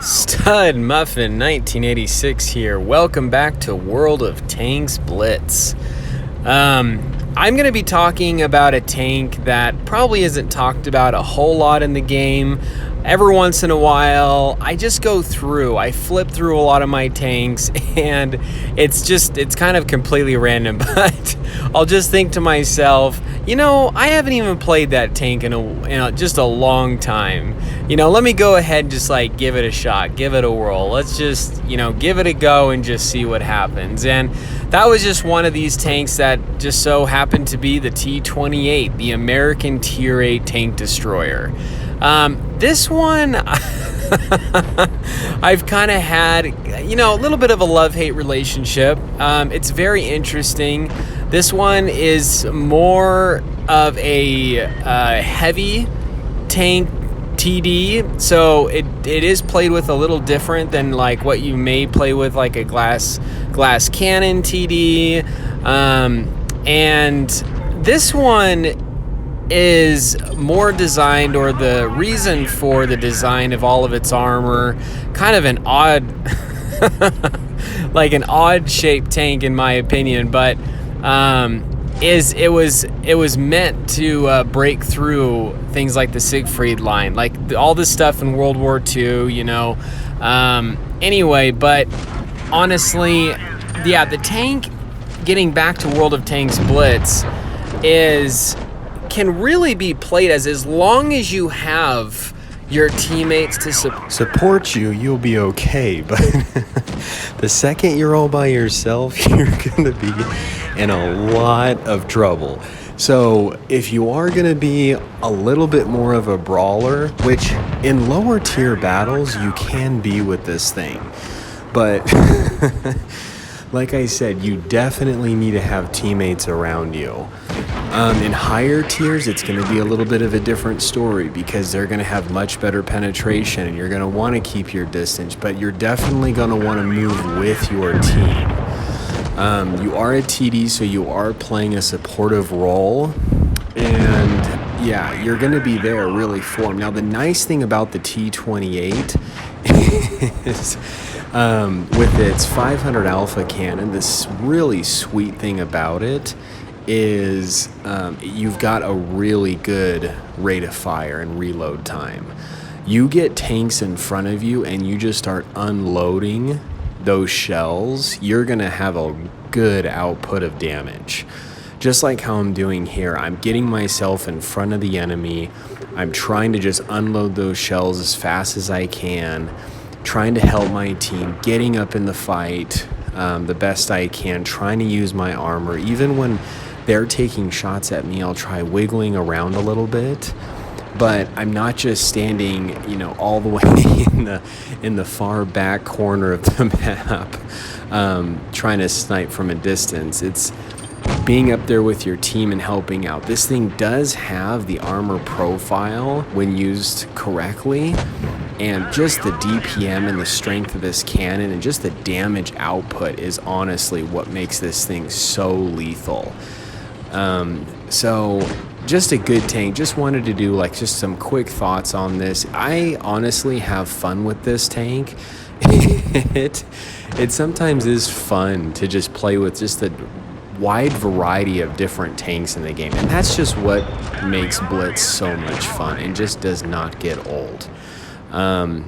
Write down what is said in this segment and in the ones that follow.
Stud Muffin 1986 here. Welcome back to World of Tanks Blitz. I'm going to be talking about a tank that probably isn't talked about a whole lot in the game. Every once in a while, I just go through, I flip through a lot of my tanks, and it's kind of completely random, but I'll just think to myself, I haven't even played that tank in just a long time. Let me go ahead and just give it a shot, give it a whirl. Let's just, give it a go and just see what happens. And that was just one of these tanks that just so happened to be the T28, the American Tier 8 tank destroyer. This one, I've kind of had, a little bit of a love-hate relationship. It's very interesting. This one is more of a heavy tank TD, so it is played with a little different than what you may play with a glass cannon TD. And this one is more designed, or the reason for the design of all of its armor, kind of an odd an odd shaped tank in my opinion, but it was meant to break through things like the Siegfried line, all this stuff in World War II, anyway, but honestly, the tank, getting back to World of Tanks Blitz, can really be played as long as you have your teammates to support you, you'll be okay. But the second you're all by yourself, you're going to be in a lot of trouble. So if you are going to be a little bit more of a brawler, which in lower tier battles you can be with this thing, but like I said, you definitely need to have teammates around you. In higher tiers, it's going to be a little bit of a different story because they're going to have much better penetration and you're going to want to keep your distance, but you're definitely going to want to move with your team. You are a TD, so you are playing a supportive role, and you're going to be there really for them. Now, the nice thing about the T28 is with its 500 alpha cannon, this really sweet thing about it is you've got a really good rate of fire and reload time. You get tanks in front of you and you just start unloading those shells, you're gonna have a good output of damage. Just like how I'm doing here, I'm getting myself in front of the enemy, I'm trying to just unload those shells as fast as I can, trying to help my team, getting up in the fight the best I can, trying to use my armor. Even when they're taking shots at me, I'll try wiggling around a little bit, but I'm not just standing, all the way in the far back corner of the map, trying to snipe from a distance. It's being up there with your team and helping out. This thing does have the armor profile when used correctly, and just the DPM and the strength of this cannon and just the damage output is honestly what makes this thing so lethal. So just a good tank. Just wanted to do just some quick thoughts on this. I honestly have fun with this tank. It sometimes is fun to just play with just the wide variety of different tanks in the game, and that's just what makes Blitz so much fun and just does not get old.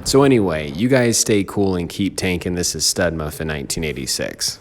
So anyway, you guys stay cool and keep tanking. This is Stud Muffin 1986.